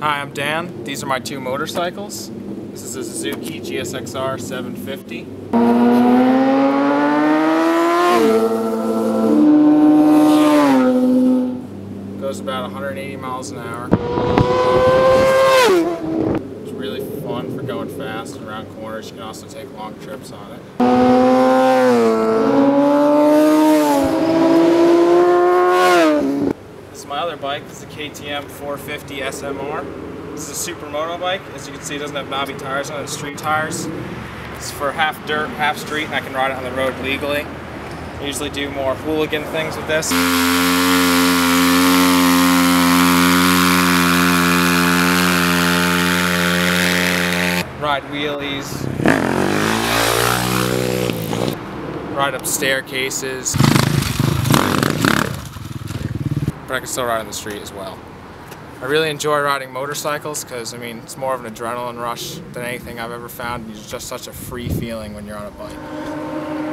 Hi, I'm Dan. These are my two motorcycles. This is a Suzuki GSXR 750. Goes about 180 miles an hour. It's really fun for going fast and around corners. You can also take long trips on it. This is my other bike. This is a KTM 450 SMR. This is a supermoto bike. As you can see, it doesn't have knobby tires on it, street tires. It's for half dirt, half street, and I can ride it on the road legally. I usually do more hooligan things with this. Ride wheelies, ride up staircases, but I can still ride on the street as well. I really enjoy riding motorcycles because, I mean, it's more of an adrenaline rush than anything I've ever found. It's just such a free feeling when you're on a bike.